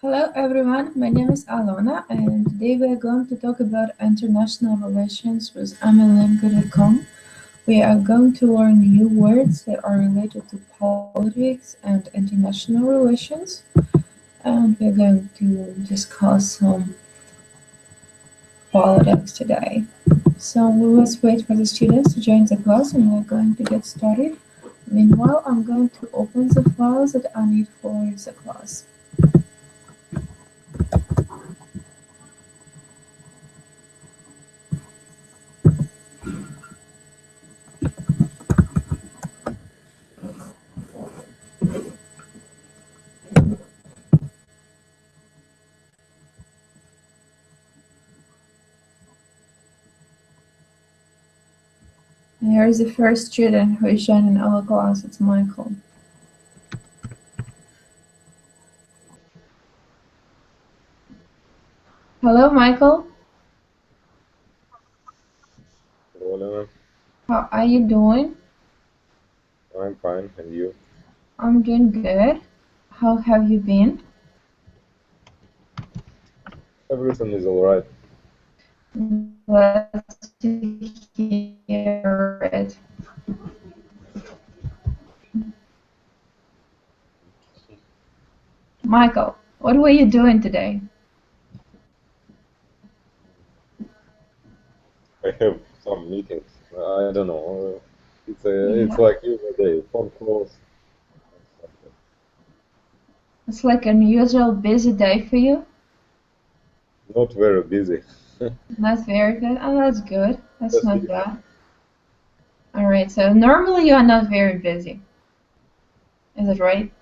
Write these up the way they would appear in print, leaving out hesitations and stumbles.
Hello everyone, my name is Alona and today we are going to talk about international relations with Amilingo.com. We are going to learn new words that are related to politics and international relations, and we're going to discuss some politics today. So we will wait for the students to join the class and we're going to get started. Meanwhile, I'm going to open the files that I need for the class. Here is the first student who is joining our class. It's Michael. Hello, Michael. Hello. How are you doing? I'm fine, and you? I'm doing good. How have you been? Everything is alright. Glad to hear it. Michael, what were you doing today? I have some meetings. I don't know. It's like every day. Phone calls. It's like an unusual busy day for you? Not very busy. Not very good? Oh, that's good. That's Just not busy. bad. Alright, so normally you are not very busy. Is it right?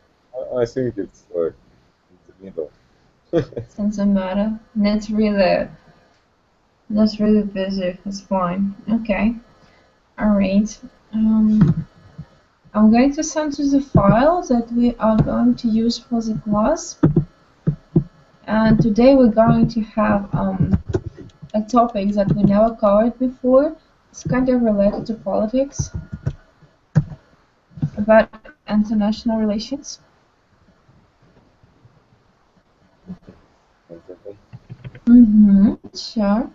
I think it's like in the middle. Doesn't matter. That's really busy. It's fine. Okay. Alright. I'm going to send you the file that we are going to use for the class. And today we're going to have a topic that we never covered before. It's kind of related to politics, about international relations. Sure.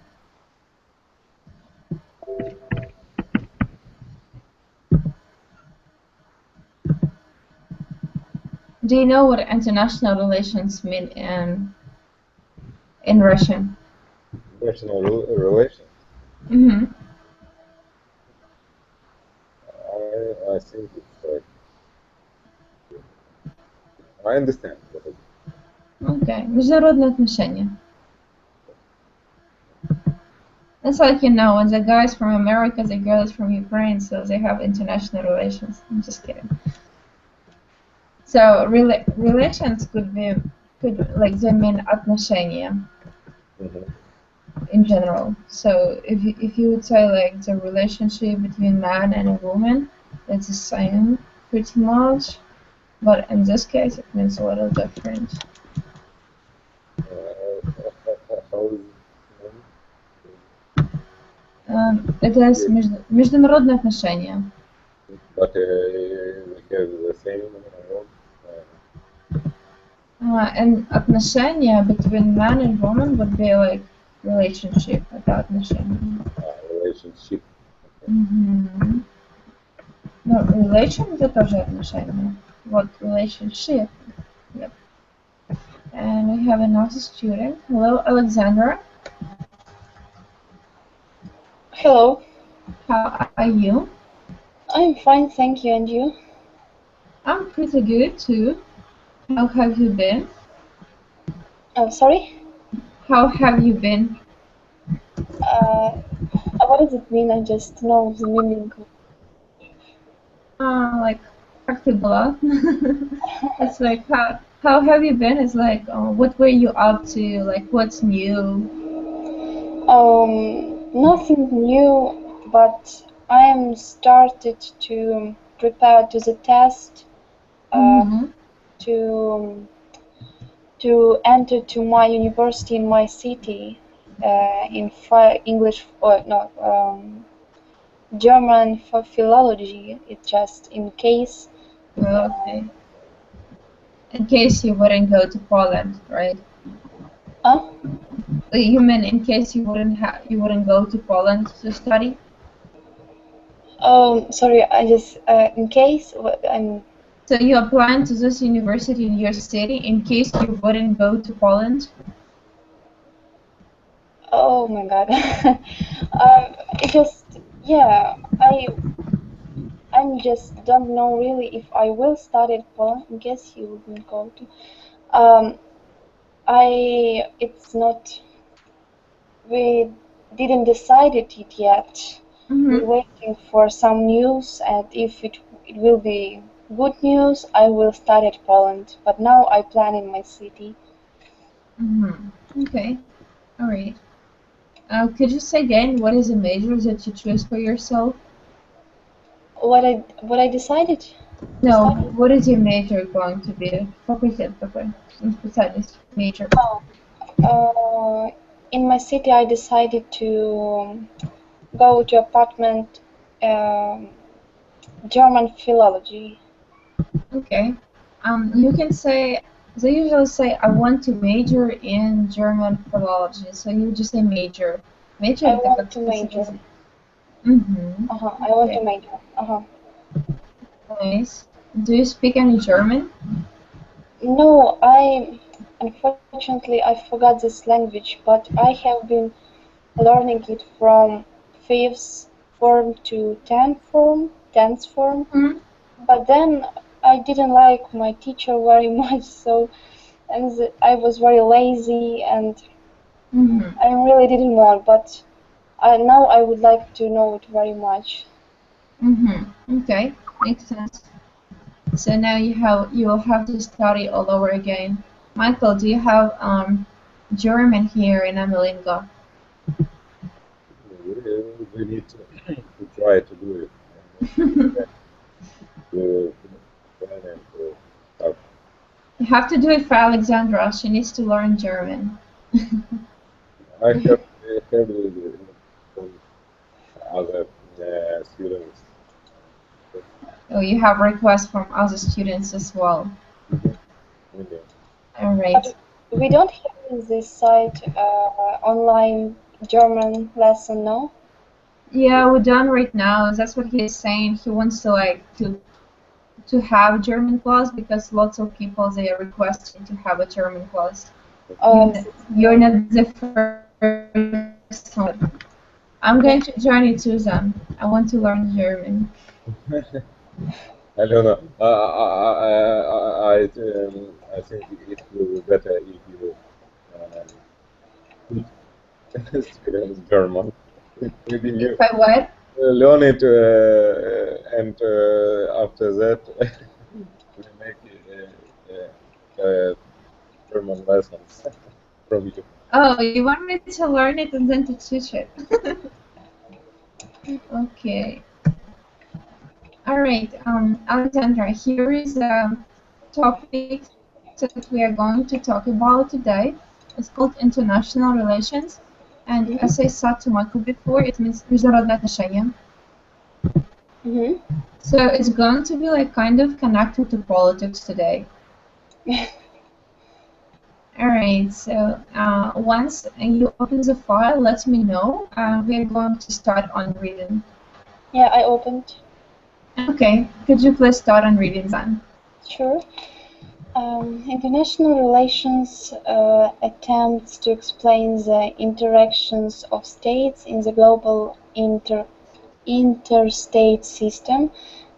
Do you know what international relations mean in Russian? National relations. I think it's like I understand. Okay. Международные отношения. It's like, you know, when the guys from America, the girls from Ukraine, so they have international relations. I'm just kidding. So relations could like they mean отношения in general. So if you would say like the relationship between man and a woman, it's the same pretty much, but in this case it means a little different. It is международные отношения. But we have the same And отношения between man and woman would be like relationship, это отношения. Relationship. No, relation это тоже отношения. Вот relationship. Yep. And we have another student. Hello, Alexandra. Hello. How are you? I'm fine, thank you. And you? I'm pretty good too. How have you been? Sorry? How have you been? What does it mean? I just know the meaning. Like, как ты была? It's like, how have you been? It's like, what were you up to? Like, what's new? Nothing new, but I am started to prepare to the test to enter to my university in my city in English or no German for philology. It's just in case. Okay. In case you wouldn't go to Poland, right? Huh? You mean in case you wouldn't go to Poland to study? Oh, sorry. I just in case I'm. So you applying to this university in your city in case you wouldn't go to Poland? Oh my God. It just yeah. I just don't know really if I will study at Poland. I guess you wouldn't go to. It's not. We didn't decide it yet. We're Mm-hmm. waiting for some news, and if it will be good news, I will study at Poland. But now I plan in my city. Mm-hmm. Okay. All right. Could you say again what is the major that you choose for yourself? What I decided to No, study. what is your major going to be? Fakultet такой, специальность, major. Uh, in my city, I decided to go to apartment German philology. Okay. You can say, they usually say, I want to major in German philology. So you just say major. Major I это want как to major. специализация. Mm-hmm. I want to Okay. major. Nice. Do you speak any German? No, unfortunately I forgot this language, but I have been learning it from fifth form to tenth form. Hmm. But then I didn't like my teacher very much, so I was very lazy, and Mm-hmm. I really didn't want. But now I would like to know it very much. Mm-hmm. Okay. Makes sense. So now you will have to study all over again. Michael, do you have German here in Amilingo? We need to try to do it. To plan and to start. You have to do it for Alexandra. She needs to learn German. I have heard from other students. Oh, you have requests from other students as well. Okay. All right. But we don't have in this site online German lesson, no? Yeah, we're done right now. That's what he's saying. He wants to to have German class because lots of people they are requesting to have a German class. Oh, You're not the first one. I'm going to join you too, then. I want to learn German. Alona, I think it will be better if you teach students German. Maybe you If I what? learn it, and after that, we make German lessons from you. Oh, you want me to learn it and then to teach it? Okay. All right. Alexandra, here is a topic that we are going to talk about today. It's called international relations. And as I said to Michael before, it means международные отношения. Mm-hmm. So it's going to be like kind of connected to politics today. All right, so once you open the file, let me know. We are going to start on reading. Yeah, I opened. Okay, could you please start on reading then? Sure. International relations attempts to explain the interactions of states in the global interstate system,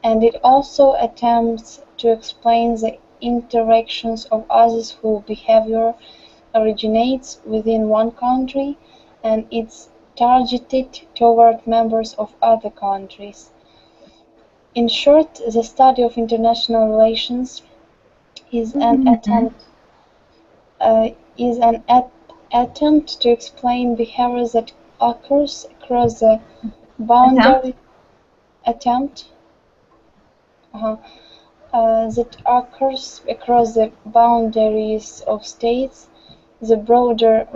and it also attempts to explain the interactions of others whose behavior originates within one country and it's targeted toward members of other countries. In short, the study of international relations is an attempt attempt to explain behavior that occurs across the boundary attempt that occurs across the boundaries of states, the broader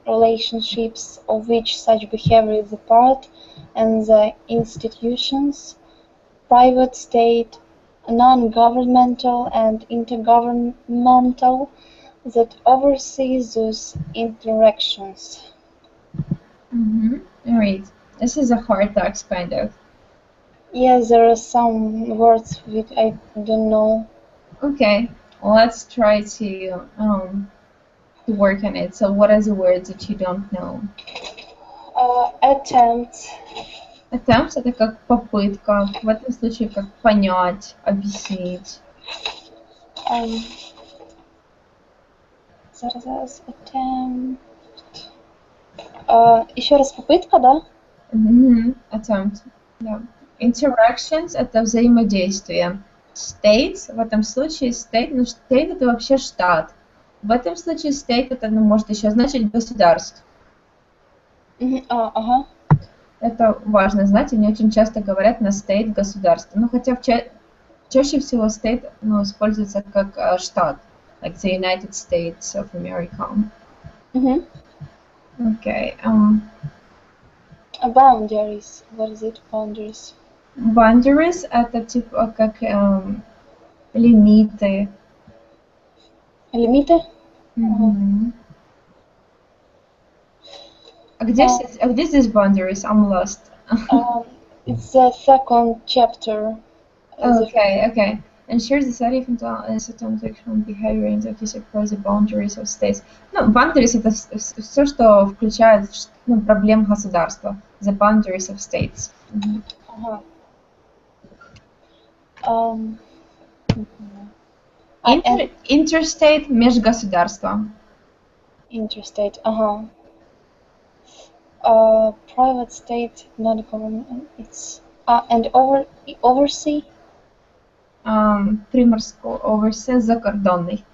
relationships of which such behavior is a part, and the institutions, private, state, non-governmental and intergovernmental that oversees those interactions. Alright. This is a hard text, kind of. Yes, there are some words which I don't know. Okay, let's try to work on it. So, what are the words that you don't know? Attempt. Attempt — это как попытка. В этом случае как понять, объяснить. Зараз attempt. Еще раз попытка, да? Attempt. Да. Interactions — это взаимодействие. States — в этом случае state, ну state — это вообще штат. В этом случае state — это, ну, может еще значить государство. Ага. Это важно знать, они очень часто говорят на state — государство. Ну, хотя чаще всего state, ну, используется как штат, like the United States of America. Okay. Boundaries. What is it? Boundaries. Boundaries — это типа как лимиты. Лимиты? А где здесь boundaries? I'm lost. It's the second chapter. Okay. Ensure the study of intellectual behavior and across the boundaries of states. Ну, boundaries — это все, что включает, ну, проблем государства. The boundaries of states. Interstate — межгосударство. Interstate. Private state, not government. It's and oversea. Приморсько, oversea — закордонний.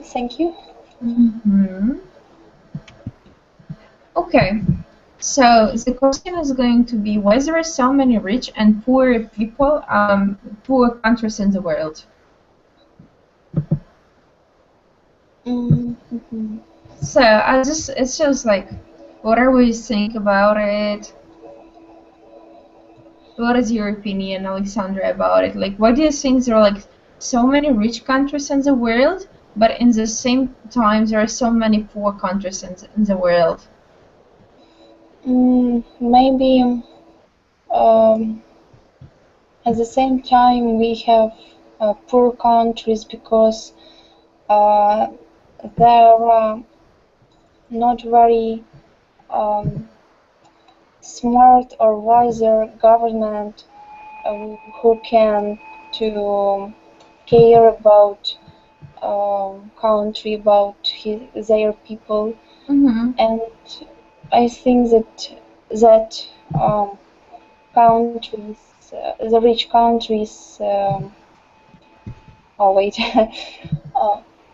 Thank you. Okay, so the question is going to be, why there are so many rich and poor people, poor countries in the world? So it's just like, what are we think about it? What is your opinion, Alexandra, about it? Like, why do you think there are like so many rich countries in the world, but in the same time there are so many poor countries in the world? Maybe at the same time we have poor countries because there are not very smart or wiser government who can to care about country, about their people, and I think that countries, the rich countries.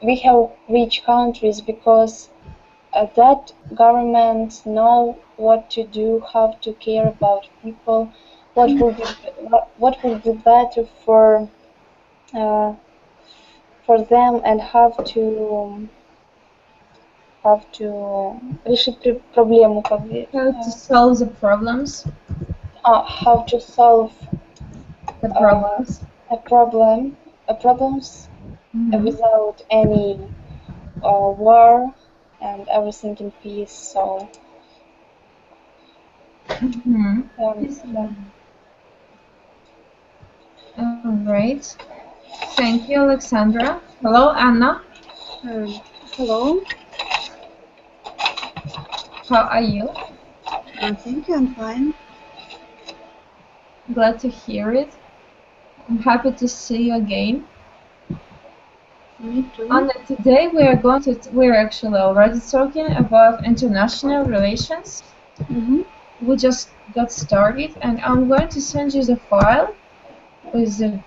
We have rich countries because that governments know what to do, how to care about people, what would be better for them, and how to решить проблему, how to solve the problems. How to solve the problems. Problems without any war and everything in peace. So. All right. Thank you, Alexandra. Hello, Anna. Hello. How are you? Thank you, I'm fine. Glad to hear it. I'm happy to see you again. Me too. Anna, today we're actually already talking about international relations. We just got started, and I'm going to send you the file with the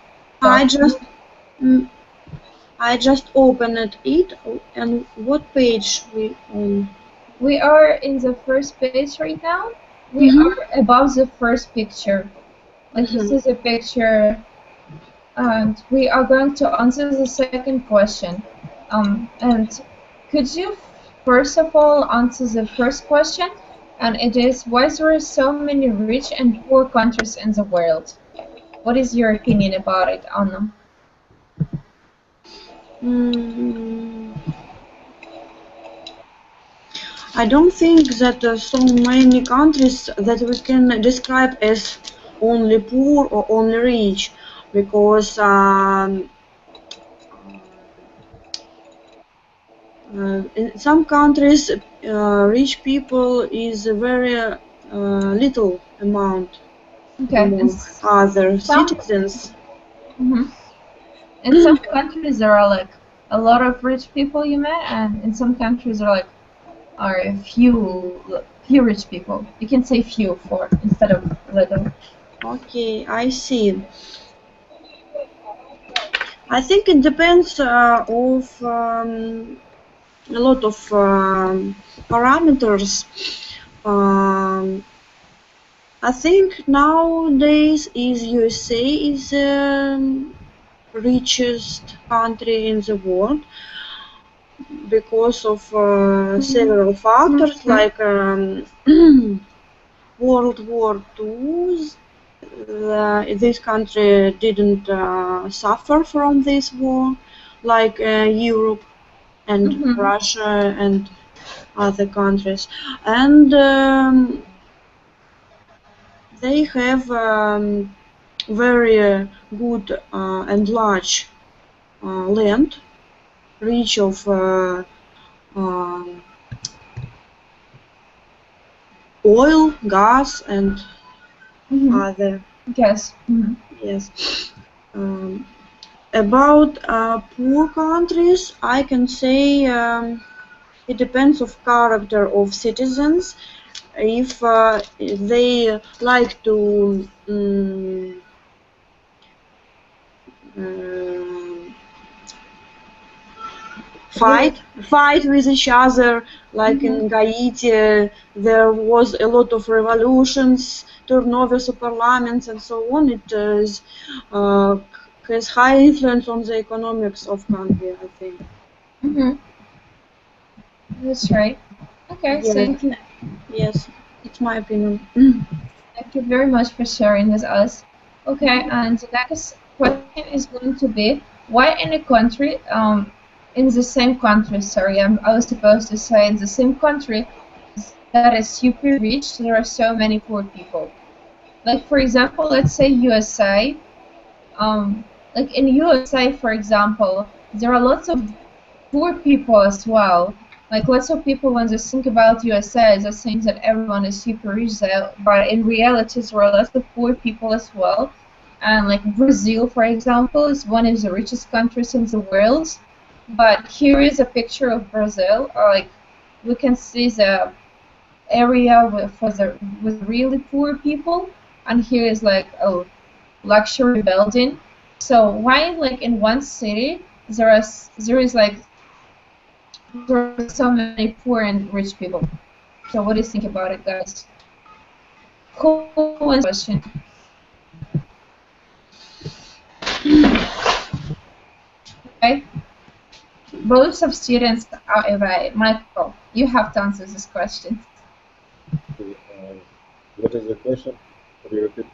I just opened it, and what page we on? We are in the first page right now. We are above the first picture. Like this is a picture, and we are going to answer the second question. And could you first of all answer the first question, and it is why there are so many rich and poor countries in the world. What is your opinion about it, Anna? I don't think that so many countries that we can describe as only poor or only rich, because in some countries rich people is a very little amount among other citizens. In some countries there are like a lot of rich people, you met, and in some countries there are a few rich people. You can say few for instead of little. Okay, I see. I think it depends of a lot of parameters. I think nowadays USA is the richest country in the world because of several factors like World War II. This country didn't suffer from this war like Europe and Russia and other countries, and they have very good and large land, rich of oil, gas, and other. Yes. Yes. About poor countries, I can say it depends of character of citizens. If they like to fight with each other, like in Haiti, there was a lot of revolutions, turnovers of parliaments, and so on. It is, has high influence on the economics of country, I think. That's right. Okay, yes. thank you. Yes, it's my opinion. Thank you very much for sharing with us. Okay, and the next question is going to be, why in a country, in the same country, sorry, I was supposed to say in the same country that is super rich, there are so many poor people. Like, for example, let's say USA. Like in USA, for example, there are lots of poor people as well. Like lots of people, when they think about USA, they think that everyone is super rich there, but in reality, there are lots of poor people as well. And like Brazil, for example, is one of the richest countries in the world. But here is a picture of Brazil. Like we can see the area with really poor people, and here is like a luxury building. So why, like in one city, there is like there are so many poor and rich people? So what do you think about it, guys? Who wants the question? Okay. Both of students are away. Michael, you have to answer this question. What is the question? Could you repeat?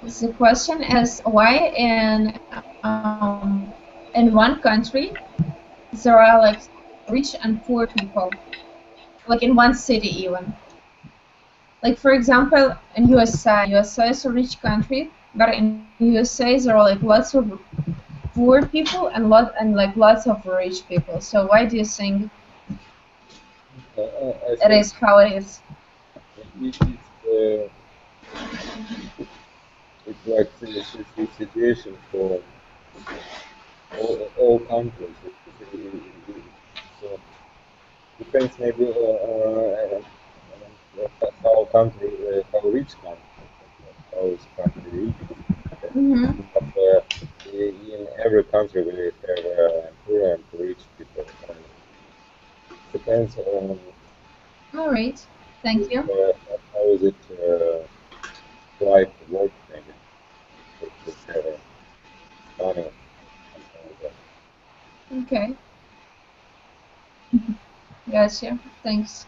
The question is why in one country there are like rich and poor people, like in one city even. Like for example, in USA is a rich country, but in USA there are like lots of poor people and lots of rich people. So why do you think it is how it is? It's like the situation for all countries. So depends maybe how rich country, how is country rich. But in every country we have poor and rich people. Depends on. All right, thank you. How is it like work maybe? With money. Something like that. Okay. Gotcha. Thanks.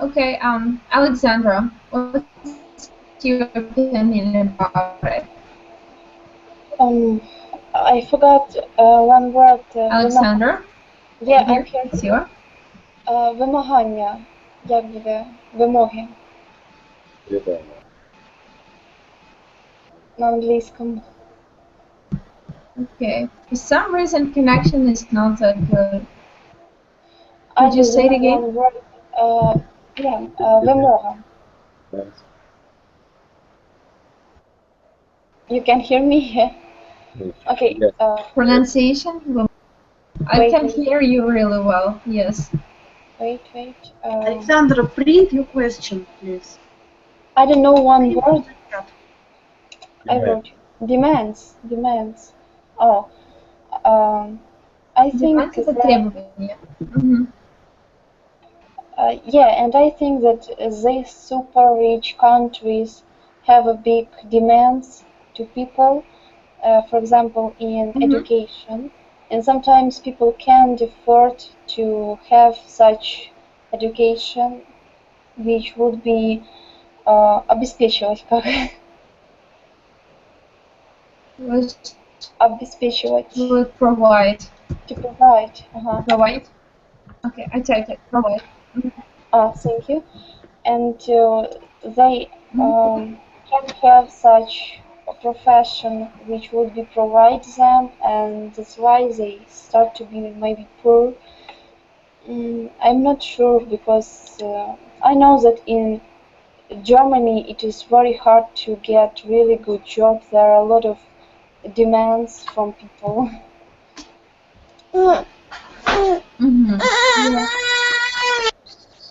Okay, Alexandra, what's your opinion about it? I forgot one word. Alexandra? Yeah, Here? I'm here. Сила? Вимагання. Як буде? Вимоги Требования. на англійському. Okay. For some reason, connection is not that good. Could you say it again? One word. Вимога. Yes. You can hear me? Okay. Yes. Pronunciation? I Wait, can wait. hear you really well. Yes. Wait. Alexandra, print your question, please. I don't know one word. Chat. I wrote demands. Oh, I think Demands это that, требование. Мгм. yeah, and I think that these super rich countries have a big demands to people. For example, in education, and sometimes people can't afford to have such education, which would be обеспечивать как Which обеспечивать would provide. to provide. Provide? Okay, I take it. Provide. Thank you. And they can't have such a profession which would be provide them, and that's why they start to be maybe poor. I'm not sure because I know that in Germany it is very hard to get really good jobs. There are a lot of demands from people. Mm-hmm. Yeah.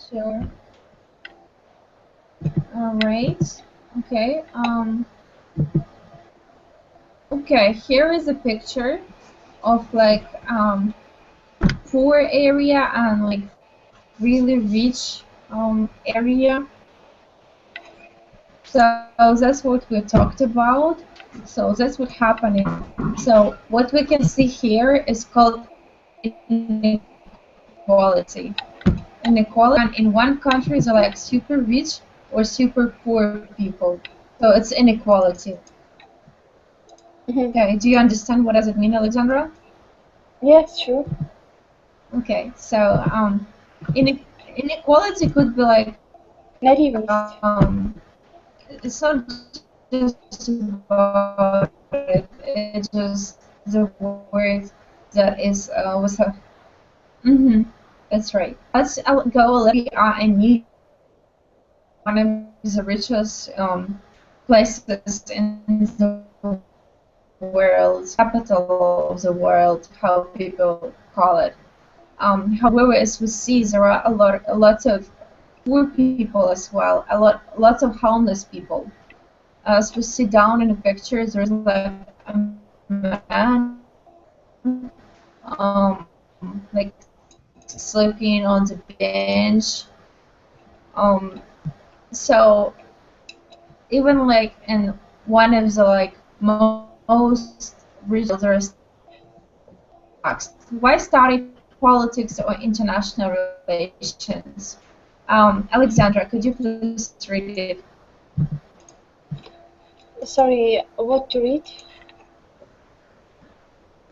Sure. All right. Okay. Okay. Here is a picture of like poor area and like really rich area. So that's what we talked about. So that's what happening. So what we can see here is called inequality. Inequality, and in one country is like super rich or super poor people. So it's inequality. Okay, do you understand what does it mean, Alexandra? Yes, sure. Okay, so inequality could be like Неравность. it's not just about it, it's just the word that is was a that's right. Let's go a little and you one of the richest places in the world, capital of the world, how people call it. However, as we see, there are lots of poor people as well, lots of homeless people. As we see down in the picture, there's like a man, like sleeping on the bench. So even like in one of the like most regional why study politics or international relations? Alexandra, could you please read it? Sorry, what to read?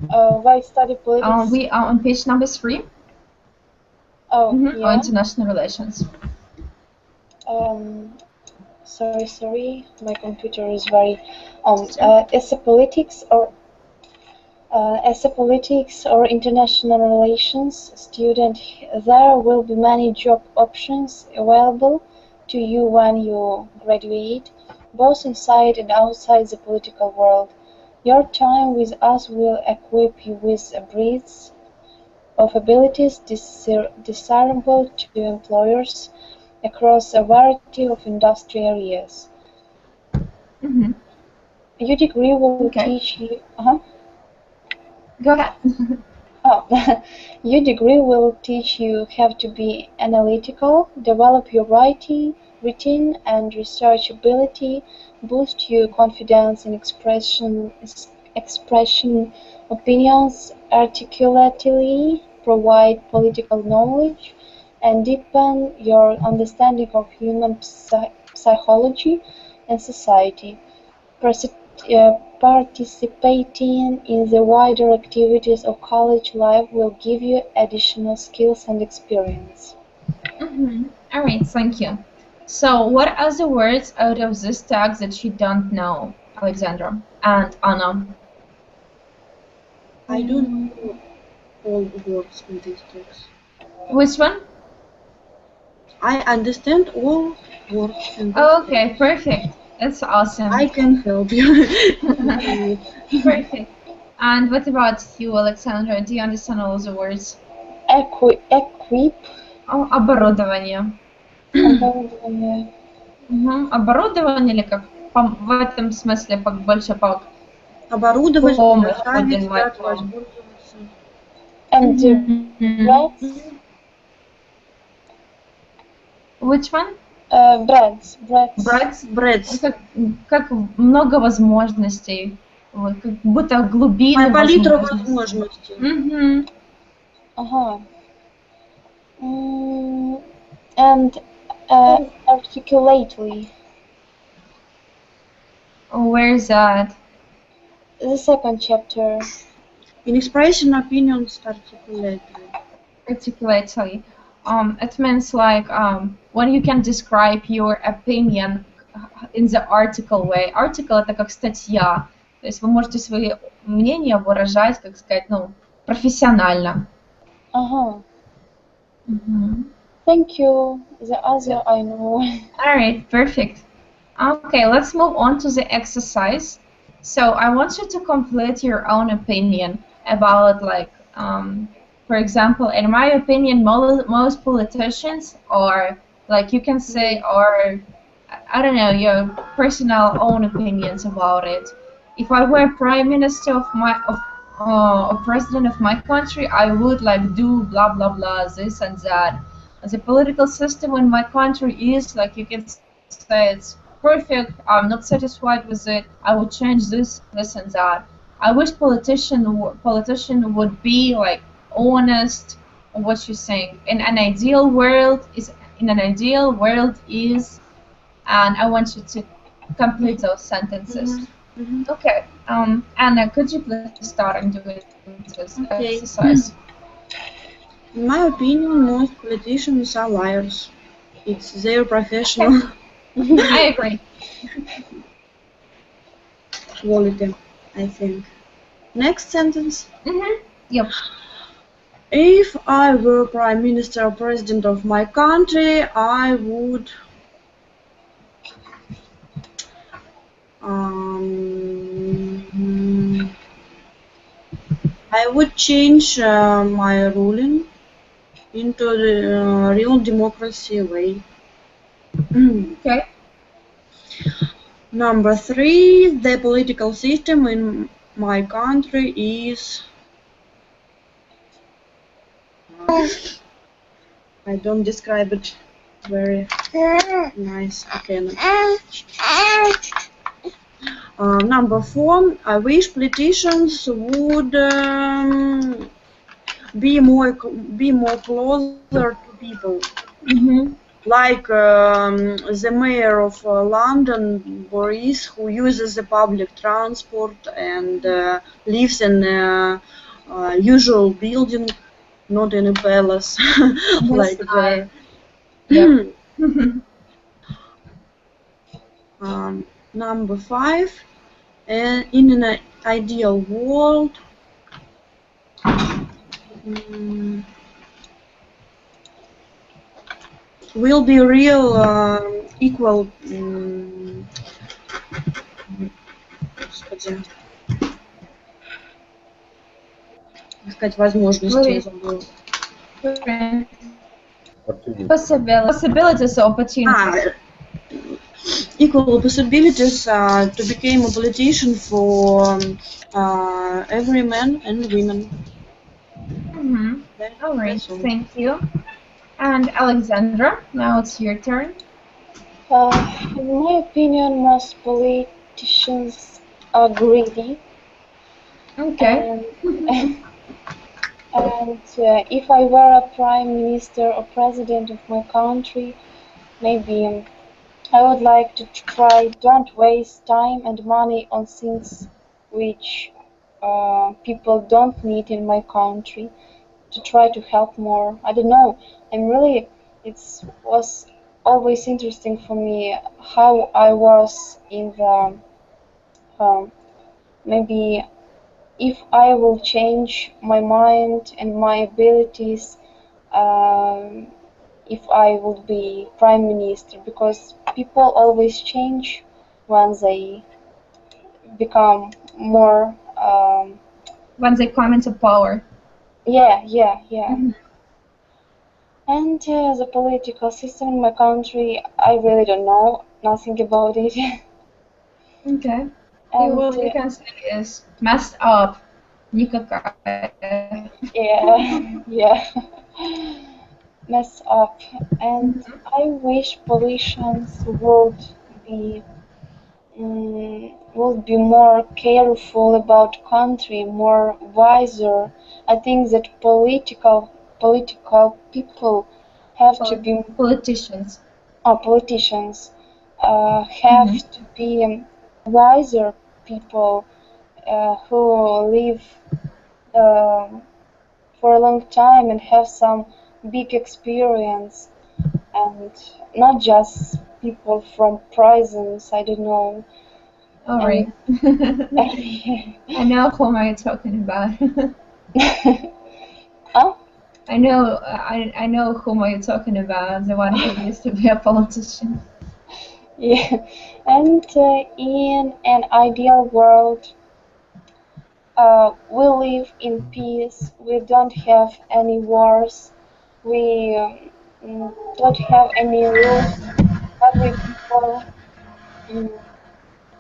Why study politics? We are on page number 3. Oh, On international relations. Sorry, my computer is very. As a politics or international relations student, there will be many job options available to you when you graduate, both inside and outside the political world. Your time with us will equip you with a breadth of abilities desirable to employers across a variety of industry areas. Your degree will teach you. Go ahead. Your degree will teach you how to be analytical, develop your writing, and research ability, boost your confidence in expression opinions articulately, provide political knowledge, and deepen your understanding of human psychology and society. Participating in the wider activities of college life will give you additional skills and experience. All right, thank you. So, what are the words out of this tag that you don't know, Alexandra and Anna? I don't know all the words in this text. Which one? I understand all words in this Okay, perfect. That's awesome. I can help you. Perfect. And what about you, Alexandra? Do you understand all the words? Equip. Oh, оборудование. Оборудование. Оборудование или как в этом смысле больше по Оборудовать, помощь предоставить, поднимать дать, вам. воспользоваться. And breads. Which one? Breads. Breads. Как много возможностей. Вот, как будто глубины Палитру возможностей. возможностей. Ага. And articulately. Where is that? The second chapter. In expressing opinions articulately. Articulately. It means like when you can describe your opinion in the article way. Article это как статья. То есть вы можете свои мнения выражать, как сказать, ну, профессионально. Ага. Thank you. The other I know. All right, perfect. Okay, let's move on to the exercise. So I want you to complete your own opinion about, like, for example, in my opinion, most politicians are, like, you can say, are, I don't know, your personal own opinions about it. If I were prime minister of president of my country, I would like do blah blah blah, this and that. The political system in my country is, like, you can say it's perfect. I'm not satisfied with it. I would change this and that. I wish politician would be like honest on what you're saying. In an ideal world is, and I want you to complete those sentences. Okay. Anna, could you please start and do this exercise? In my opinion, most politicians are liars. It's their professional I agree. quality, I think. Next sentence. Yep. If I were prime minister or president of my country, I would change my ruling into the real democracy way. Okay. Number 3, the political system in my country is... I don't describe it very nice. Okay. Number 4, I wish politicians would be more closer to people. Like the mayor of London, Boris, who uses the public transport and lives in a usual building, not in a palace. Like that. Number 5, in an ideal world, will be real equal сказать возможности. Possibilities, opportunities. Equal possibilities to become a politician for every man and women. All right, thank you. And Alexandra, now it's your turn. In my opinion, most politicians are greedy. Okay. And if I were a prime minister or president of my country, maybe I would like to try don't waste time and money on things which people don't need in my country. To try to help more. I don't know. I'm really. It was always interesting for me how I was in the maybe if I will change my mind and my abilities, um, if I would be prime minister, because people always change when they become more. Once they come into power. Yeah. And the political system in my country, I really don't know nothing about it. Okay. And Well, you can say is messed up. Никакая. yeah, mess up. And I wish politicians would be more careful about country, more wiser. I think that political people have to be Politicians. politicians have to be wiser people who live for a long time and have some big experience, and not just people from prisons. I don't know. All right. I know whom I'm talking about. Huh? I know whom you're talking about. The one who used to be a politician. Yeah, and in an ideal world, we live in peace. We don't have any wars. We don't have any rules. Every people,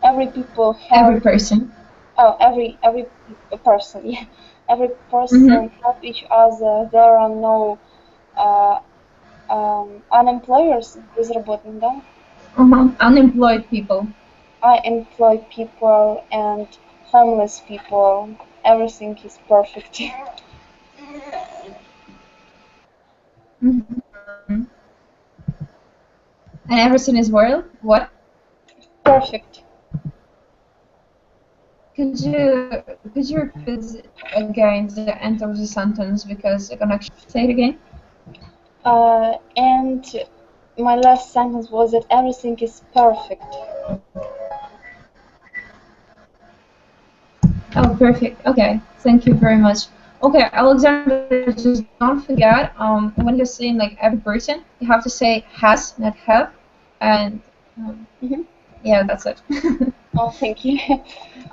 every people have. Every person. Oh, every person. Yeah, every person help each other. There are no unemployers. Безработных, да? Unemployed people. Unemployed people and homeless people. Everything is perfect. And everything is what? Perfect. Could you repeat again the end of the sentence because the connection? Say it again. And my last sentence was that everything is perfect. Oh, perfect. Okay, thank you very much. Okay, Alexander, just don't forget, when you're saying like every person, you have to say has, not have, and yeah, that's it. Oh, thank you.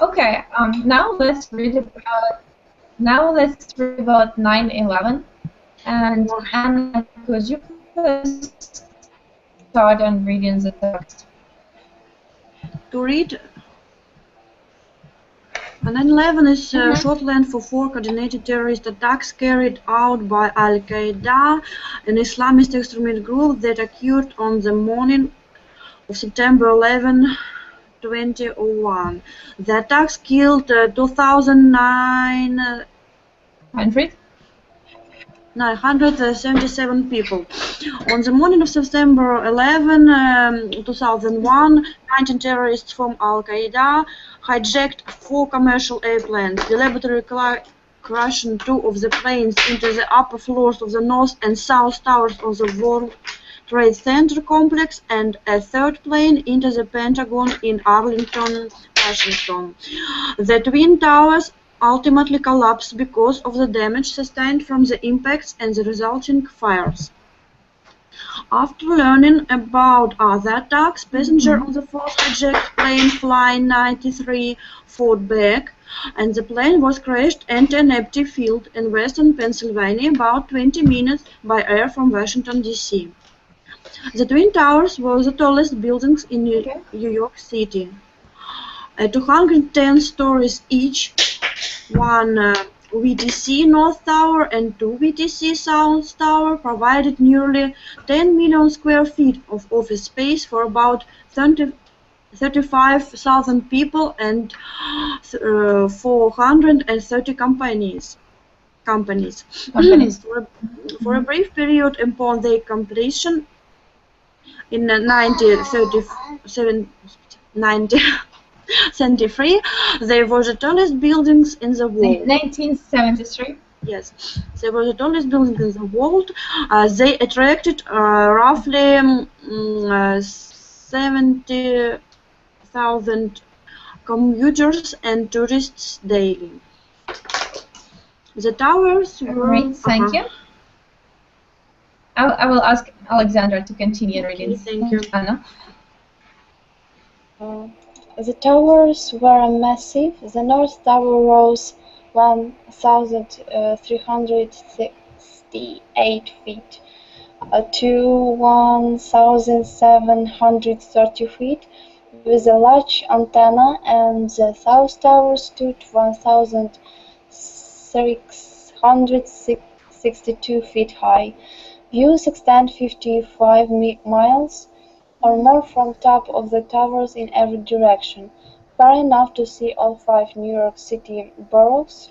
Okay, now let's read about 9/11, and Anna, could you please start on reading the text? To read, 9/11 is shorthand for 4 coordinated terrorist attacks carried out by Al-Qaeda, an Islamist extremist group that occurred on the morning of September 11, 2001. The attacks killed 977 people. On the morning of September 11, 2001, 19 terrorists from Al-Qaeda hijacked 4 commercial airplanes, deliberately crashing 2 of the planes into the upper floors of the north and south towers of the World Trade Center complex, and a 3rd plane into the Pentagon in Arlington, Washington. The Twin Towers ultimately collapsed because of the damage sustained from the impacts and the resulting fires. After learning about other attacks, passengers on the 4th hijacked plane Flight 93 fought back, and the plane was crashed into an empty field in western Pennsylvania, about 20 minutes by air from Washington, D.C. The Twin Towers were the tallest buildings in New York City. 210 stories each, 1 VTC North Tower and 2 VTC South Tower provided nearly 10 million square feet of office space for about 35,000 people and 430 companies. companies. Companies. For a brief period upon their completion in 1973, they were the tallest buildings in the world. 1973. Yes, they were the tallest buildings in the world. They attracted roughly 70,000 commuters and tourists daily. The towers were... Great, thank you. I will ask Alexandra to continue reading. Thank you. Anna. The towers were massive. The North Tower rose 1,368 feet to 1,730 feet with a large antenna, and the South Tower stood 1,662 feet high. Views extend 55 miles or more from top of the towers in every direction, far enough to see all 5 New York City boroughs,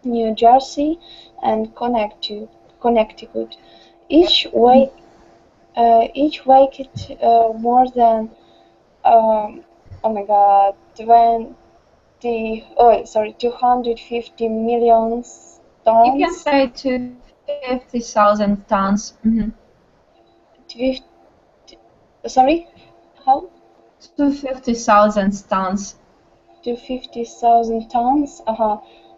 New Jersey, and Connecticut. Each weighed more than 250 million tons. You can say 250,000 tons. Sorry, how? 250,000 tons. 250,000 tons,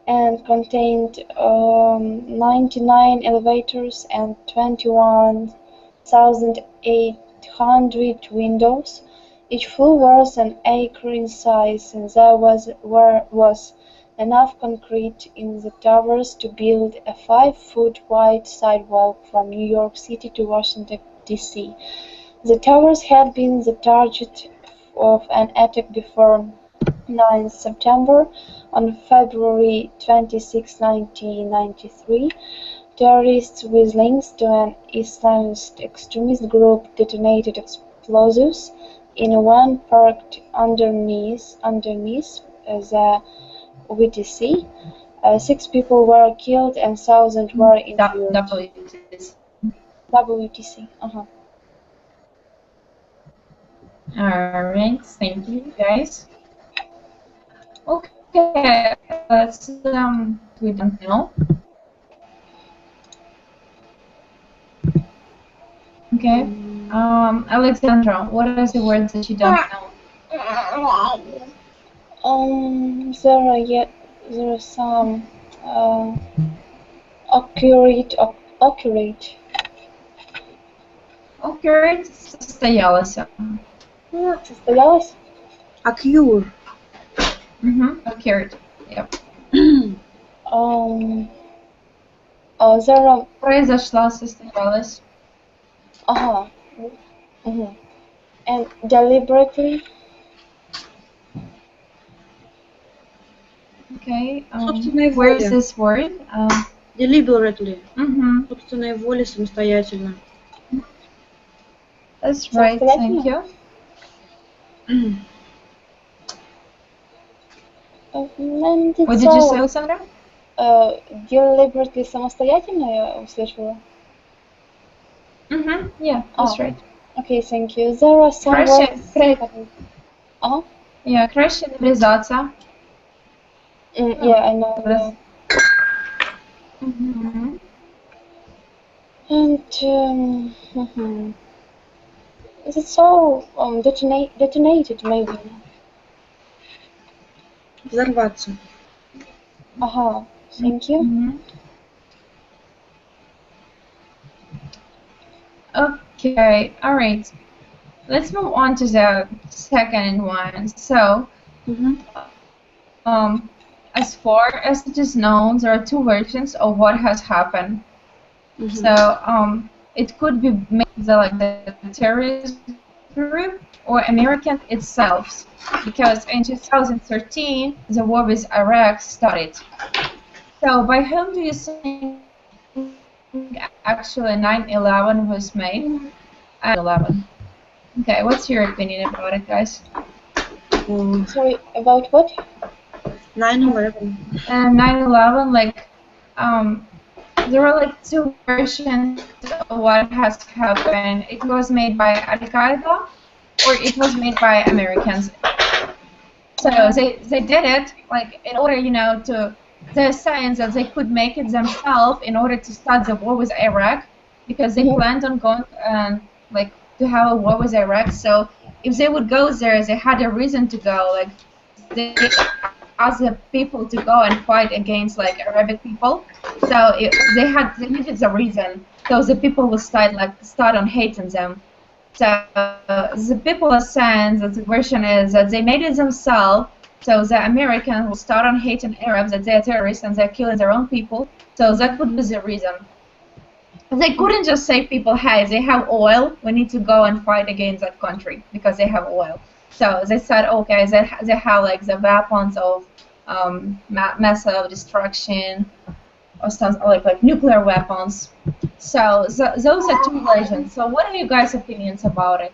and contained 99 elevators and 21,800 windows. Each floor was an acre in size, and there was enough concrete in the towers to build a 5-foot wide sidewalk from New York City to Washington, D.C. The towers had been the target of an attack before 9 September. On February 26, 1993, terrorists with links to an Islamist extremist group detonated explosives in one parked underneath the WTC. 6 people were killed and thousands were injured. WTC. Alright, thank you guys. Okay, let's we don't know. Okay. Alexandra, what are the words that you don't know? There are some accurate. Occurred, состоялось. Состоялось? Occur. Occurred. Yep. There are... Произошла, состоялась. And deliberately. Okay. Собственной Where is воле. this word? Deliberately. Собственной воле, самостоятельно. That's right. Thank you. What did you say, Alexandra? Deliberately самостоятельно я услышала. Yeah, that's right. Okay, thank you. There are some words. Yeah, краще не врезаться. Yeah, I know. And it's all detonated, maybe. Взорваться. Thank you. Okay, all right. Let's move on to the second one. So, as far as it is known, there are 2 versions of what has happened. So, it could be the terrorist group or American itself, because in 2013 the war with Iraq started. So, by whom do you think actually 9/11 was made? 9/11. Okay, what's your opinion about it, guys? Sorry, about what? 9/11. 9/11, like there were like two versions of what has happened. It was made by Al-Qaeda or it was made by Americans. So they did it like in order, to they're saying that they could make it themselves in order to start the war with Iraq, because they planned on going like to have a war with Iraq. So if they would go there, they had a reason to go. Like they asked the people to go and fight against like Arabic people. So they needed a reason. So the people would start on hating them. So the people are saying that the version is that they made it themselves. So the Americans will start on hating Arabs, that they're terrorists and they're killing their own people. So that would be the reason. They couldn't just say people, hey, they have oil, we need to go and fight against that country because they have oil. So they said, okay, they have like the weapons of massive destruction or something like nuclear weapons. So those are two versions. So what are you guys' opinions about it?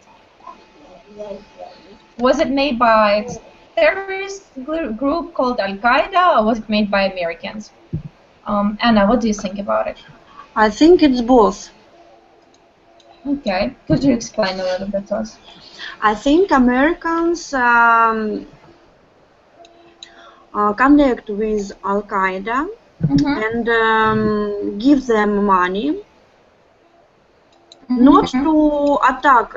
Was it made by a terrorist group called Al-Qaeda, or was it made by Americans? Anna, what do you think about it? I think it's both. Okay, could you explain a little bit to us? I think Americans connect with Al-Qaeda and give them money, not to attack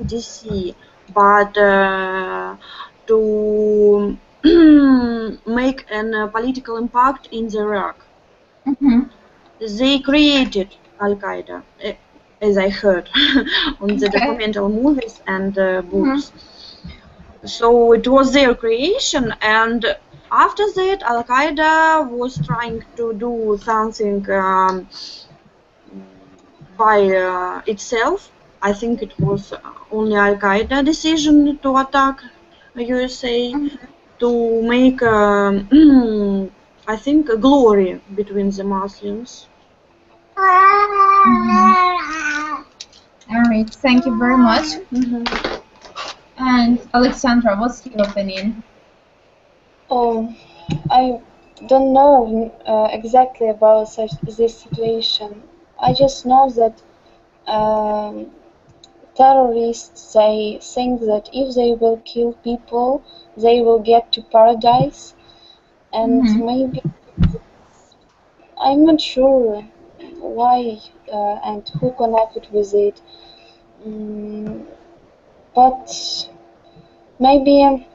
DC, but to make a political impact in Iraq. They created Al-Qaeda, as I heard on the documental movies and books. So it was their creation, and after that Al-Qaeda was trying to do something by itself. I think it was only Al-Qaeda decision to attack USA, to make I think a glory between the Muslims. Alright, thank you very much. And Alexandra, what's your opinion? Oh, I don't know exactly about this situation. I just know that terrorists, they think that if they will kill people, they will get to paradise, and maybe I'm not sure why and who connected with it, but maybe,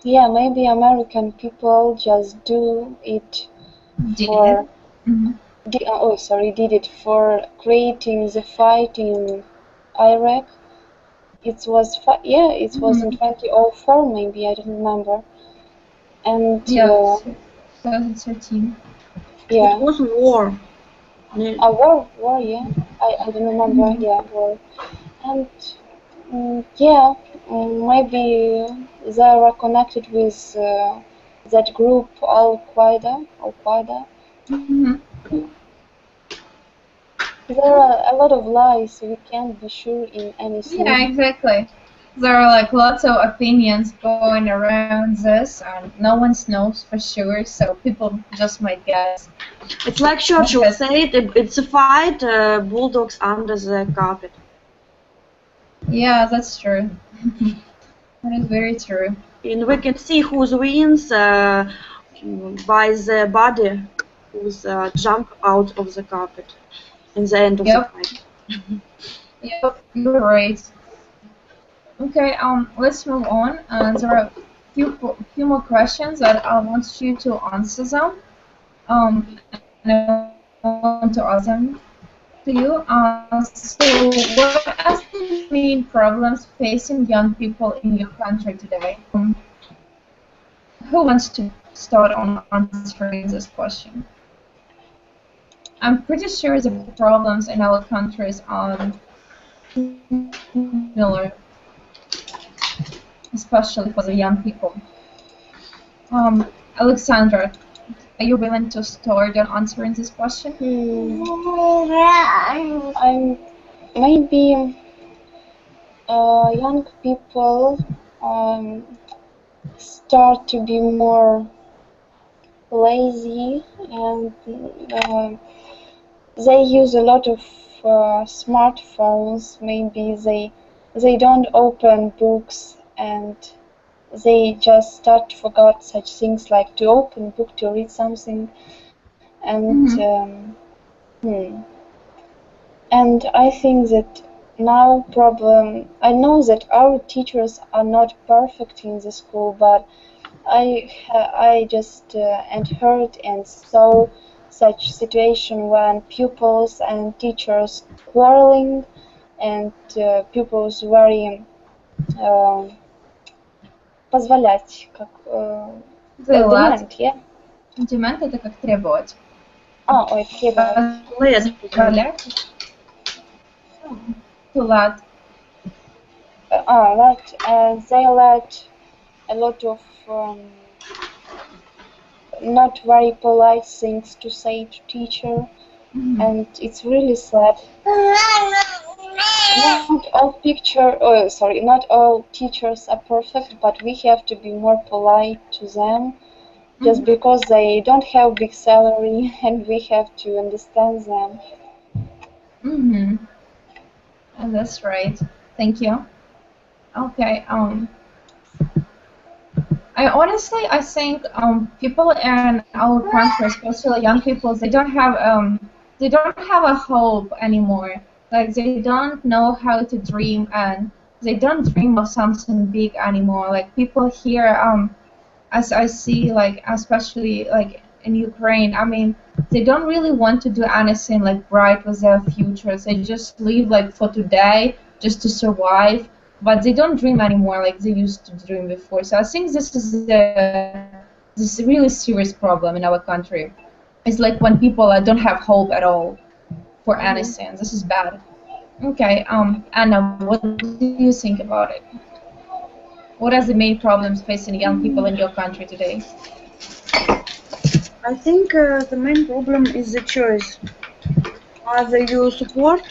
yeah, maybe American people just do it for did it for creating the fight in Iraq. It was it was in 2004, maybe, I don't remember. And 2013. Yeah. It was war. A war, yeah. I don't remember. Yeah, war. And maybe they are connected with that group Al-Qaeda. There are a lot of lies, so we can't be sure in anything. Yeah, exactly. There are like lots of opinions going around this, and no one knows for sure, so people just might guess. It's like Churchill said, it's a fight, bulldogs under the carpet. Yeah, that's true. That is very true. And we can see who wins by the body who's jump out of the carpet in the end of the fight. Yep, you're right. Okay, let's move on. There are a few more questions that I want you to answer them. And I want to ask them to you. So, what are the main problems facing young people in your country today? Who wants to start on answering this question? I'm pretty sure the problems in our countries are similar, especially for the young people. Alexandra, are you willing to start on answering this question? Maybe young people start to be more lazy, and they use a lot of smartphones. Maybe they don't open books, and they just start to forget such things like to open book to read something. And and I think that now problem. I know that our teachers are not perfect in the school, but I just and heard and saw such situation when pupils and teachers quarreling, and pupils very позволять, как demand, yeah? Demand — это как требовать. Ой, требовать. Позволять. To let. They let a lot of not very polite things to say to teacher, and it's really sad. Not all teachers are perfect, but we have to be more polite to them, just because they don't have big salary, and we have to understand them. That's right. Thank you. Okay. I think people in our country, especially young people, they don't have a hope anymore. Like they don't know how to dream, and they don't dream of something big anymore. Like people here, as I see, like especially like in Ukraine, I mean, they don't really want to do anything like bright with their futures. They just live like for today, just to survive. But they don't dream anymore like they used to dream before. So I think this is this really serious problem in our country. It's like when people don't have hope at all for anything. This is bad. Okay, Anna, what do you think about it? What are the main problems facing young people in your country today? I think the main problem is the choice. Either you support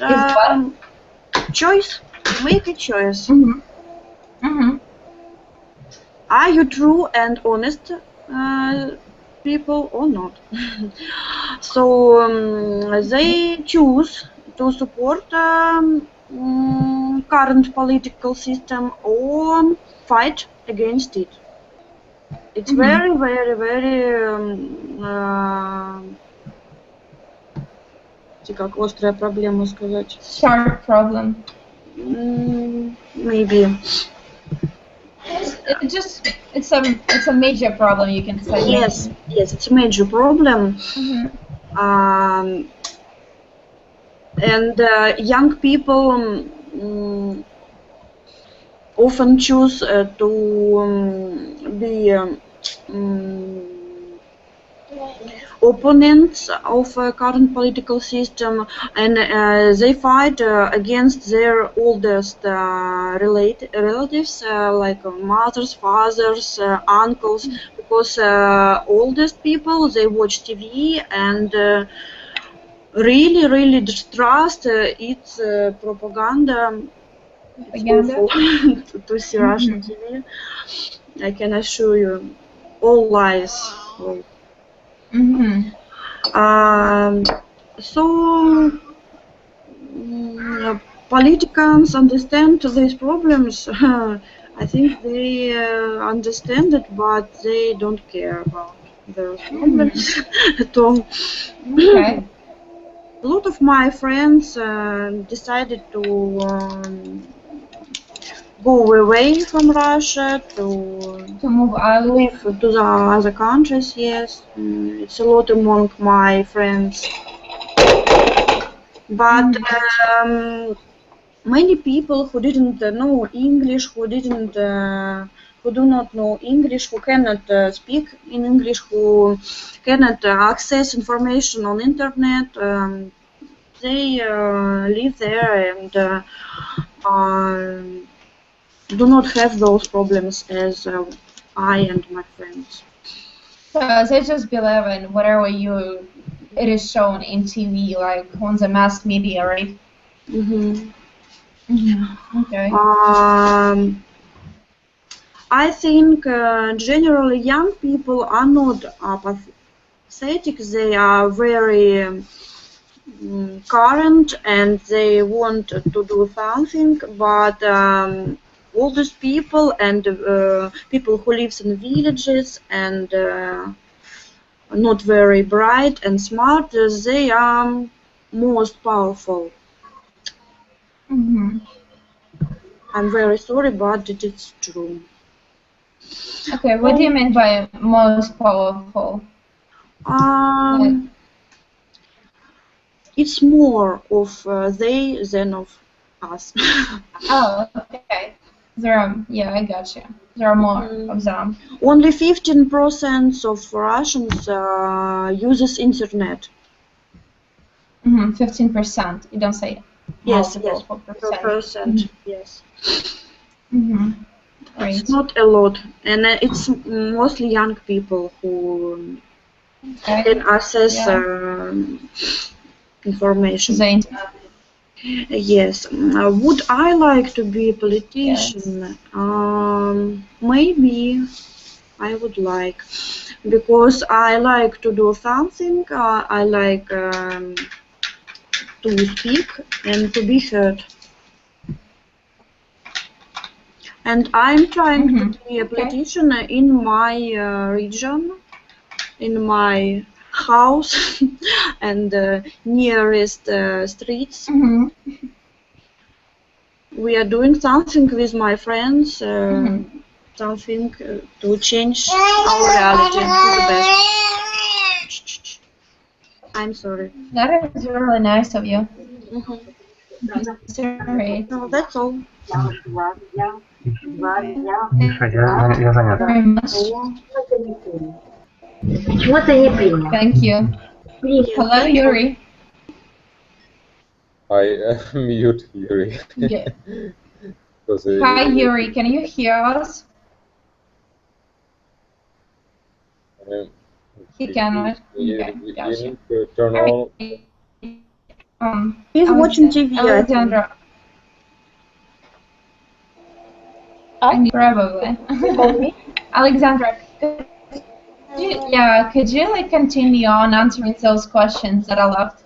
choice, make a choice. Are you true and honest people or not? So they choose to support current political system or fight against it. It's very, very, very как острая проблема сказать. Sharp problem. Maybe. It's a major problem, you can say. Yes, it's a major problem. And young people often choose to be opponents of current political system, and they fight against their oldest relatives, like mothers, fathers, uncles, because oldest people, they watch TV and really, really distrust its propaganda. It's awful to see Russian TV. I can assure you, all lies. So politicians understand these problems. I think they understand it, but they don't care about those problems at all. Okay. A lot of my friends decided to go away from Russia, to move out, live to the other countries. Yes, it's a lot among my friends. But many people who didn't know English, who do not know English, who cannot speak in English, who cannot access information on internet, they live there and do not have those problems as I and my friends. So they just believe in whatever it is shown in TV, like on the mass media, right? Okay. I think generally young people are not aesthetic. They are very current and they want to do something, but all these people and people who live in villages and not very bright and smart, they are most powerful. I'm very sorry, but it is true. Okay, what do you mean by most powerful? It's more of they than of us. Oh, okay. There are, yeah, I got you. There are more of them. Only 15% of Russians uses internet. 15%. You don't say Yes, multiple percent. Yes. Great. It's not a lot, and it's mostly young people who can access information. Yes. Would I like to be a politician? Yes. Maybe I would like, because I like to do something. I like to speak and to be heard. And I'm trying to be a politician in my region, in my house and nearest streets. We are doing something with my friends, something to change our reality to the best. I'm sorry. That is really nice of you. Sorry. No, that's all. Миша, я занят. Very much. Thank you. Hello, Yuri. I mute Yuri. Yeah. Hi, Yuri. Can you hear us? He cannot. You need to turn on. He's watching TV. Alexandra. Probably. Alexandra, could you like continue on answering those questions that I left?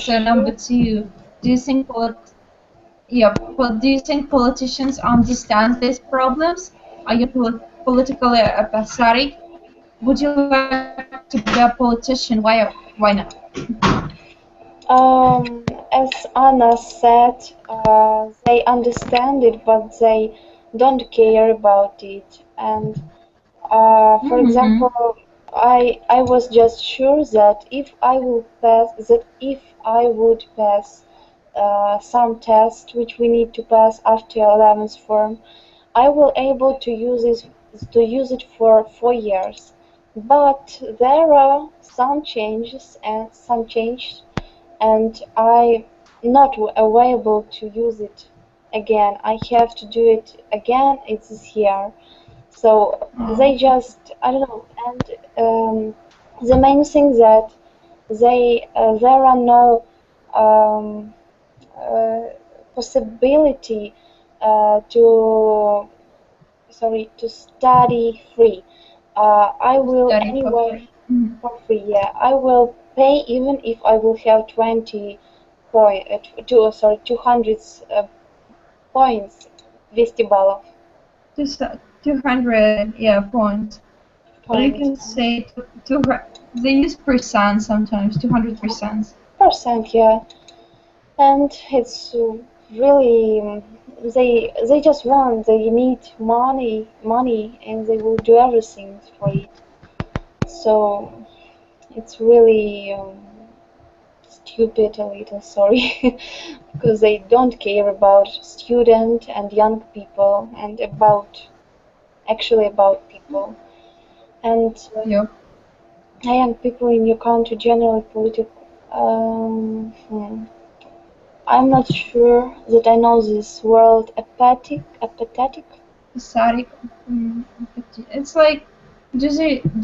So number 2, do you think politicians understand these problems? Are you politically apathetic? Would you like to be a politician? Why not? As Anna said, they understand it, but they don't care about it. And for example, I was just sure that if I would pass some test which we need to pass after 11th form, I will able to use it for 4 years. But there are some changes and I not available to use it again. I have to do it again. It's this year. So they just, I don't know, and the main thing that there are no possibility to study free. I will Study anyway for free. Yeah, I will pay even if I will have 200 points, 200 баллов. 200, points. You can say 200. They use percent sometimes. 200%. Yeah, and it's really they just want, they need money, and they will do everything for it. So it's really stupid a little, sorry, because they don't care about student and young people and about people. And young people in your country generally political. I'm not sure that I know this word apathetic. It's like, do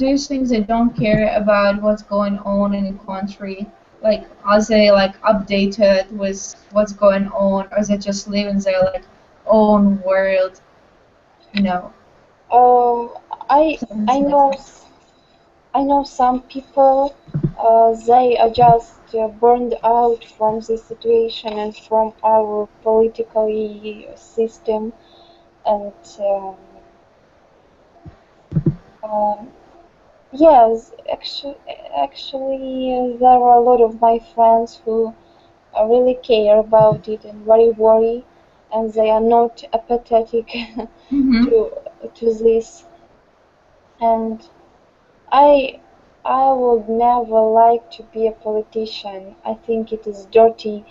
you think they don't care about what's going on in the country? Like, are they like updated with what's going on, or they just live in their like own world? I know I know some people, they are just burned out from this situation and from our political system, and um, yes, actually, there are a lot of my friends who really care about it and very worry, and they are not apathetic Mm-hmm. to this. And I I would never like to be a politician. I think it is dirty,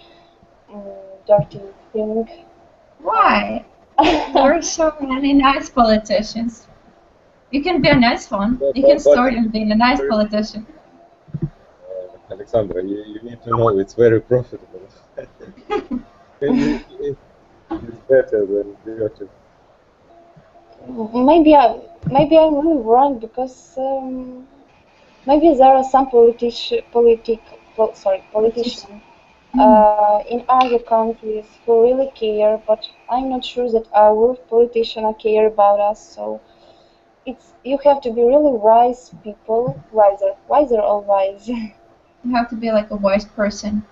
dirty thing. Why? There are so many nice politicians. You can be a nice one. You can start in being a nice politician. Alexandra, you need to know it's very profitable. It's better than dirty. Maybe I'm really wrong because maybe there are some politicians in other countries who really care, but I'm not sure that our politicians care about us. So you have to be really wise people, wiser or wise. You have to be like a wise person.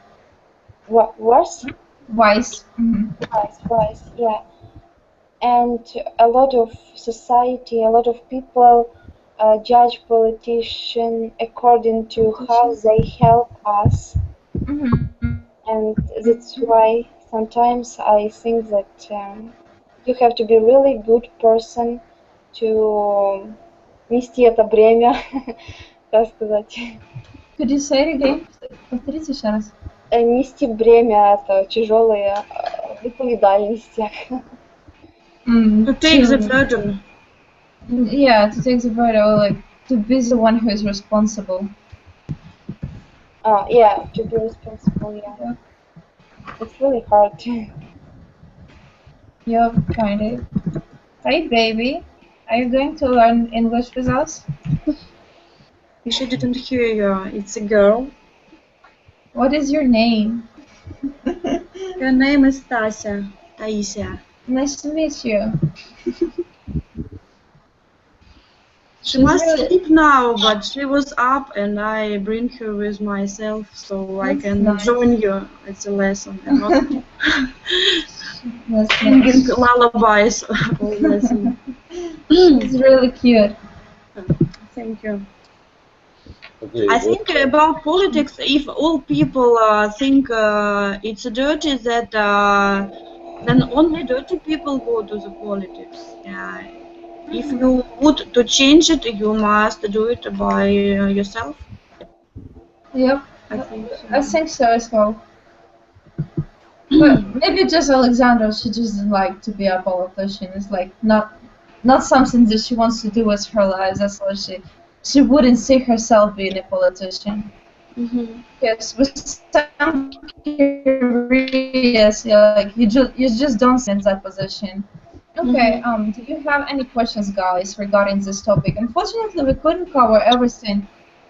Worse? Wise. Mm-hmm. Wise, yeah. And a lot of society, a lot of people judge politicians according to how they help us. Mm-hmm. And that's why sometimes I think that you have to be really good person to нести это бремя, как сказать. Could you say it again? Повторите еще раз. Нести бремя это тяжелое відповідальність. To take the burden. Yeah, to take the burden, or like to be the one who is responsible. Yeah, to be responsible. Yeah, it's really hard. Yup, kind of. Hey, baby, are you going to learn English with us? She didn't hear you. It's a girl. What is your name? Her name is Taisia. Nice to meet you. She must sleep now, but she was up and I bring her with myself so I can join you. It's a lesson. I'm not singing lullabies all lesson. It's really cute. Thank you. Okay, I think about politics, if all people think it's dirty, that then only dirty people go to the politics. If you want to change it, you must do it by yourself. Yep, I think so as well. But maybe just Alexandra, she just doesn't like to be a politician. It's like not something that she wants to do with her life. That's why she wouldn't see herself being a politician. Mm-hmm. Yes, with some careers, like you just don't sit in that position. Okay. Do you have any questions, guys, regarding this topic? Unfortunately, we couldn't cover everything.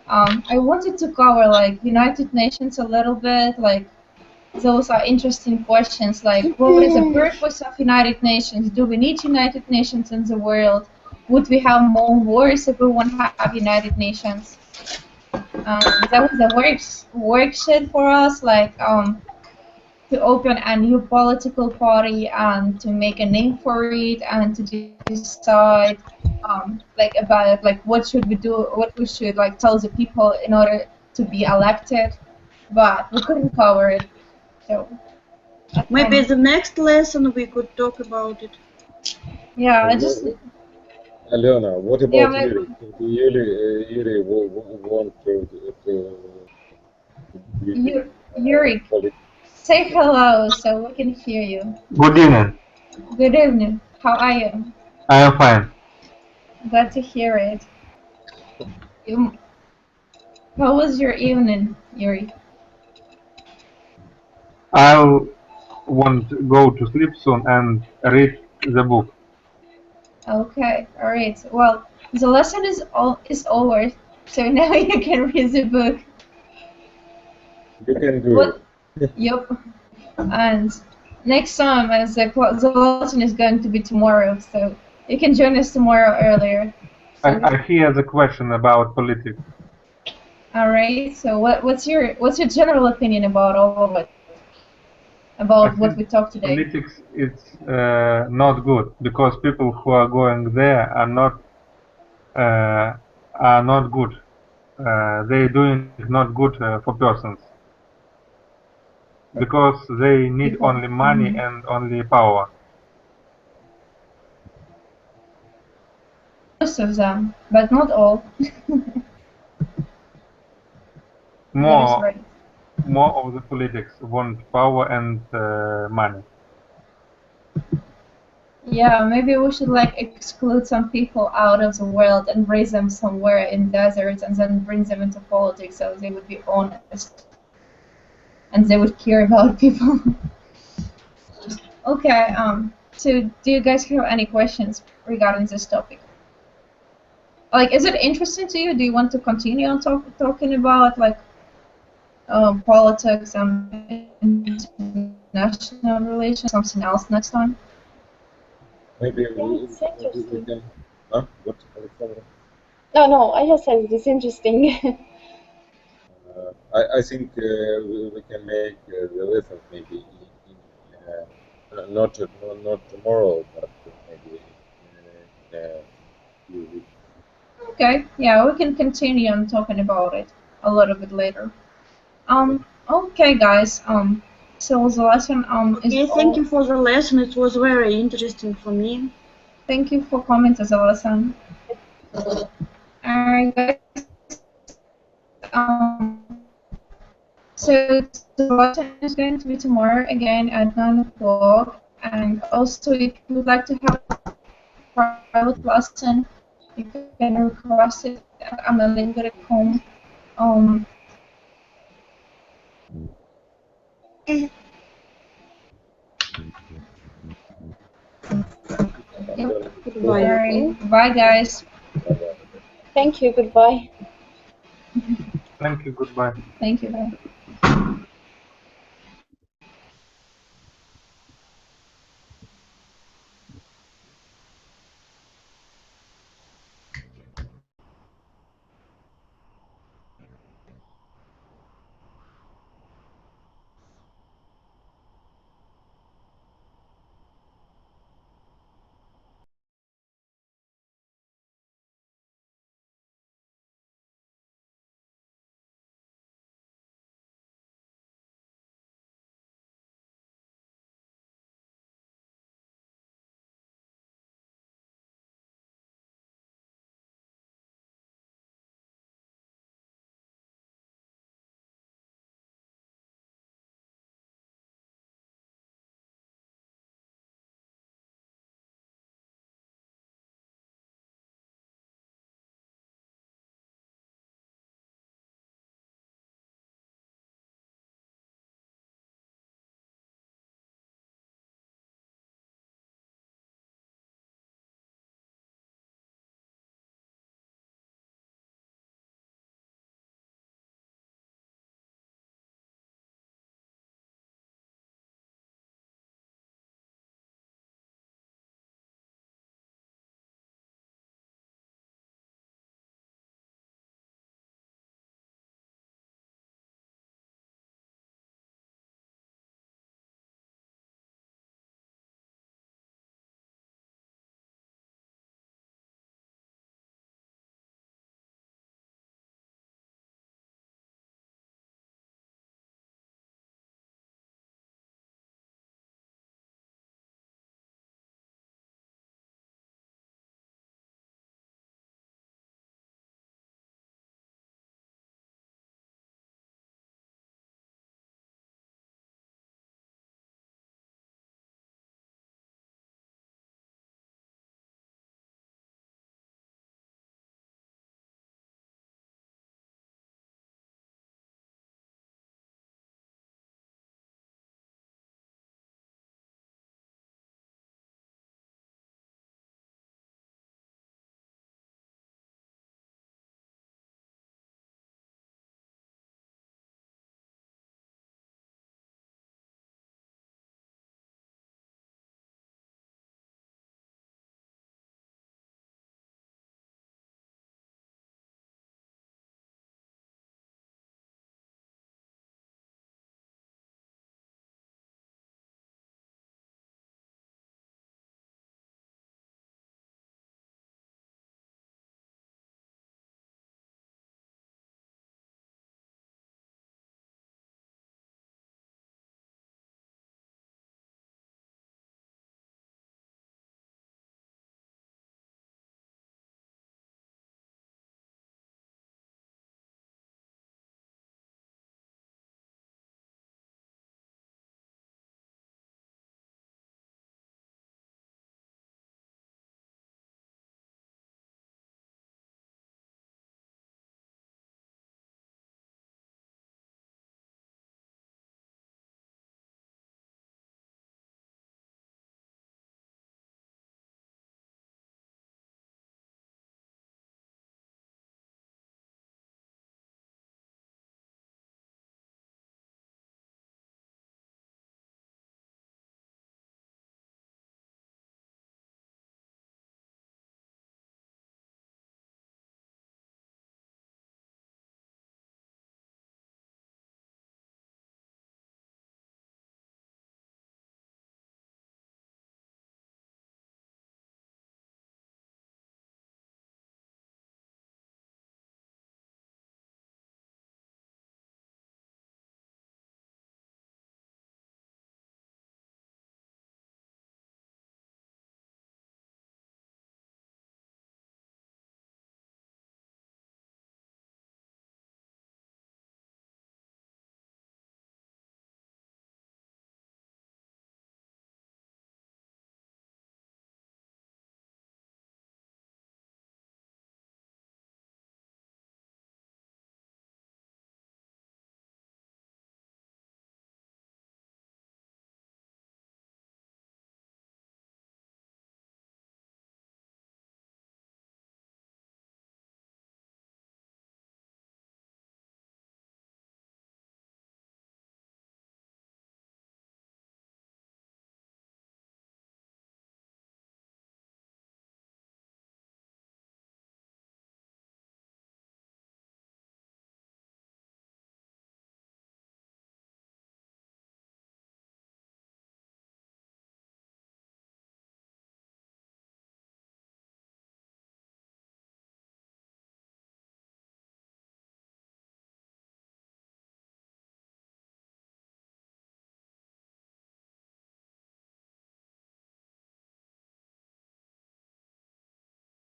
I wanted to cover like United Nations a little bit. Like those are interesting questions. Like, what is the purpose of United Nations? Do we need United Nations in the world? Would we have more wars if we won't have United Nations? That was a worksheet for us, like to open a new political party and to make a name for it and to decide like about like what should we do, what we should like tell the people in order to be elected, but we couldn't cover it. So maybe the next lesson we could talk about it. Yeah, I just. Alona, what about Yuri? Yuri want to Yuri, say hello so we can hear you. Good evening. Good evening. How are you? I am fine. Glad to hear it. How was your evening, Yuri? I want to go to sleep soon and read the book. Okay, all right. Well, the lesson is over, so now you can read the book. You can do it. Yep. And next time, as the lesson is going to be tomorrow, so you can join us tomorrow earlier. I hear the question about politics. All right. So what's your general opinion about all of it? About what we talked today? Politics is not good because people who are going there are not good. They're doing not good for persons because they need People. only money and only power. Most of them, but not all. More, right. more of the politics want power and money. Yeah, maybe we should like exclude some people out of the world and raise them somewhere in deserts and then bring them into politics so they would be honest and they would care about people. Okay, so do you guys have any questions regarding this topic? Like, is it interesting to you? Do you want to continue on talking about like politics and international relations, something else next time? Maybe we can. Huh? What, Alexandra? No, I just said it's interesting. I think we can make the lessons maybe not tomorrow, but maybe in a few weeks. Okay, yeah, we can continue on talking about it a little bit later. Okay, guys. So the lesson is. Okay, thank you for the lesson. It was very interesting for me. Thank you for coming to the lesson. Alright, guys. So the lesson is going to be tomorrow again at 9 o'clock. And also, if you would like to have a private lesson, you can request it at amilingo.com. Goodbye. Alright, bye, guys. Thank you, goodbye. Thank you, goodbye. Thank you, bye.